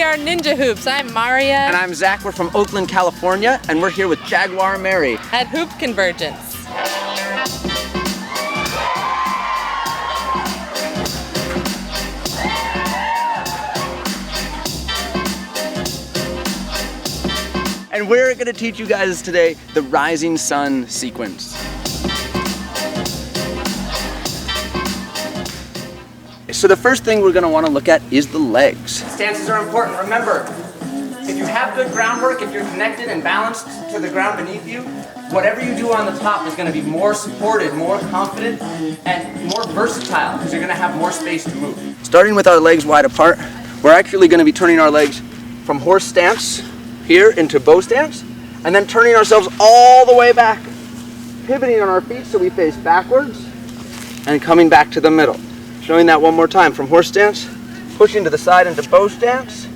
are Ninja Hoops. I'm Maria. And I'm Zach. We're from Oakland, California, and we're here with Jaguar Mary at Hoop Convergence. And we're going to teach you guys today the rising sun sequence. So the first thing we're going to want to look at is the legs. Stances are important. Remember, if you have good groundwork, if you're connected and balanced to the ground beneath you, whatever you do on the top is going to be more supported, more confident, and more versatile because you're going to have more space to move. Starting with our legs wide apart, we're actually going to be turning our legs from horse stance here into bow stance, and then turning ourselves all the way back, pivoting on our feet so we face backwards, and coming back to the middle. Showing that one more time, from horse stance, pushing to the side into bow stance,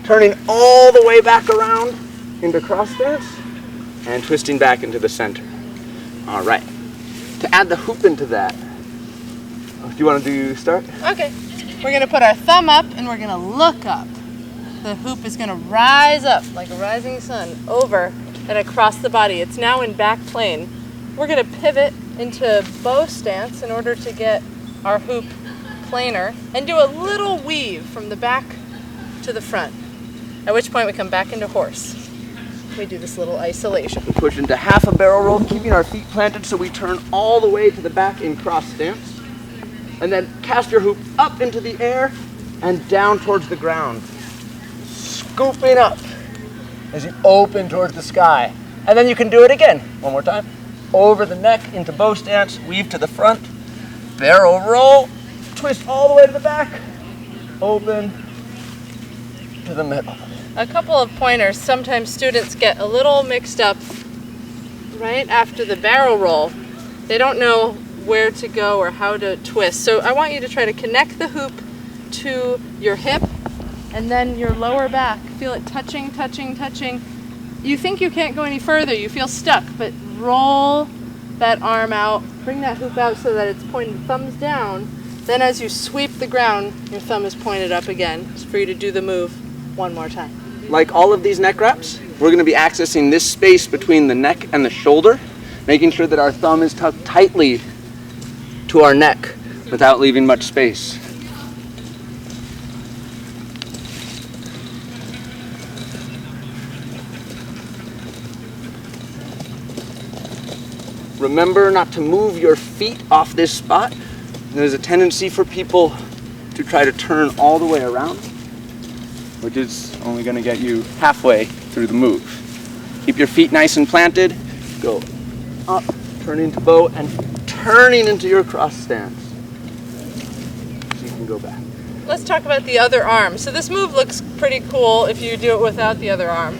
turning all the way back around into cross stance, and twisting back into the center. All right, to add the hoop into that, do you want to start? Okay, we're gonna put our thumb up and we're gonna look up. The hoop is going to rise up like a rising sun over and across the body. It's now in back plane. We're going to pivot into bow stance in order to get our hoop planar and do a little weave from the back to the front, at which point we come back into horse. We do this little isolation. We push into half a barrel roll, keeping our feet planted so we turn all the way to the back in cross stance, and then cast your hoop up into the air and down towards the ground, scooping up as you open towards the sky. And then you can do it again. One more time. Over the neck into bow stance, weave to the front, barrel roll, twist all the way to the back, open to the middle. A couple of pointers. Sometimes students get a little mixed up right after the barrel roll. They don't know where to go or how to twist. So I want you to try to connect the hoop to your hip and then your lower back. Feel it touching, touching, touching. You think you can't go any further, you feel stuck, but roll that arm out, bring that hoop out so that it's pointed thumbs down. Then as you sweep the ground, your thumb is pointed up again. It's for you to do the move one more time. Like all of these neck wraps, we're going to be accessing this space between the neck and the shoulder, making sure that our thumb is tucked tightly to our neck without leaving much space. Remember not to move your feet off this spot. There's a tendency for people to try to turn all the way around, which is only going to get you halfway through the move. Keep your feet nice and planted. Go up, turning to bow, and turning into your cross stance. So you can go back. Let's talk about the other arm. So this move looks pretty cool if you do it without the other arm,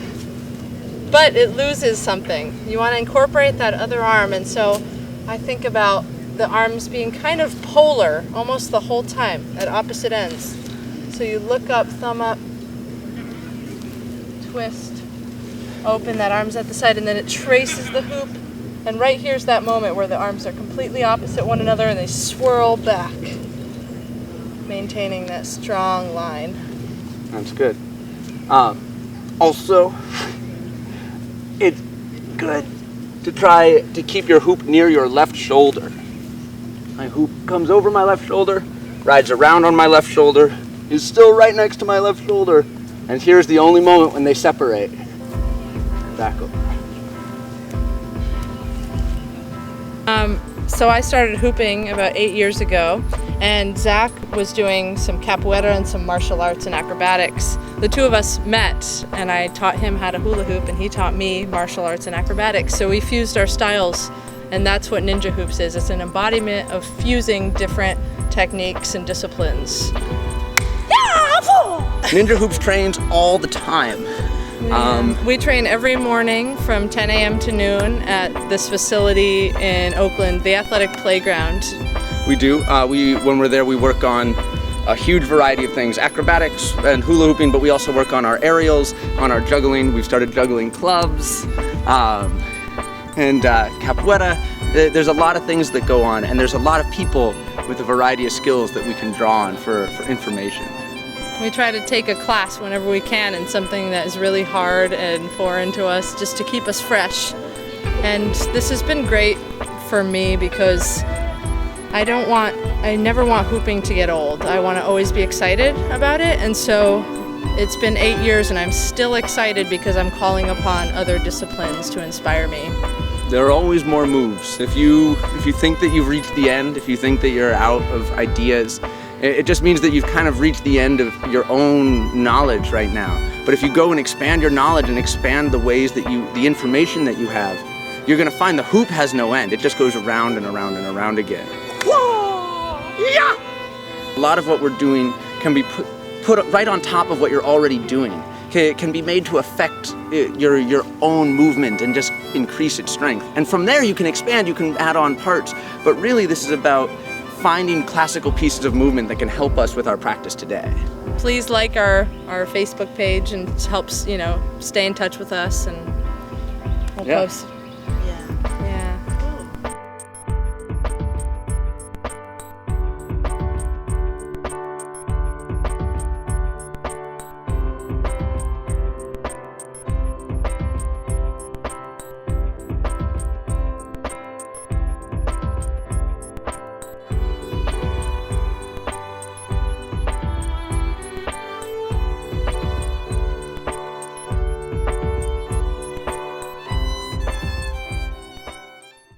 but it loses something. You want to incorporate that other arm, and so I think about the arms being kind of polar almost the whole time at opposite ends. So you look up, thumb up, twist, open, that arm's at the side, and then it traces the hoop. And right here's that moment where the arms are completely opposite one another and they swirl back, maintaining that strong line. That's good. Also, it's good to try to keep your hoop near your left shoulder. My hoop comes over my left shoulder, rides around on my left shoulder, is still right next to my left shoulder, and here's the only moment when they separate. Back over. So I started hooping about 8 years ago, and Zach was doing some capoeira and some martial arts and acrobatics. The two of us met, and I taught him how to hula hoop, and he taught me martial arts and acrobatics. So we fused our styles, and that's what Ninja Hoops is. It's an embodiment of fusing different techniques and disciplines. Ninja Hoops trains all the time. We train every morning from 10 a.m. to noon at this facility in Oakland, the athletic playground. We do. When we're there, we work on a huge variety of things, acrobatics and hula hooping, but we also work on our aerials, on our juggling. We've started juggling clubs and capoeira. There's a lot of things that go on, and there's a lot of people with a variety of skills that we can draw on for information. We try to take a class whenever we can in something that is really hard and foreign to us, just to keep us fresh. And this has been great for me because I never want hooping to get old. I want to always be excited about it, and so it's been 8 years and I'm still excited because I'm calling upon other disciplines to inspire me. There are always more moves. If you think that you've reached the end, if you think that you're out of ideas, it just means that you've kind of reached the end of your own knowledge right now. But if you go and expand your knowledge and expand the ways that the information that you have, you're gonna find the hoop has no end. It just goes around and around and around again. Whoa! Yeah! A lot of what we're doing can be put right on top of what you're already doing. It can be made to affect your own movement and just increase its strength. And from there you can expand, you can add on parts. But really this is about finding classical pieces of movement that can help us with our practice today. Please like our Facebook page and it helps, stay in touch with us, and we'll post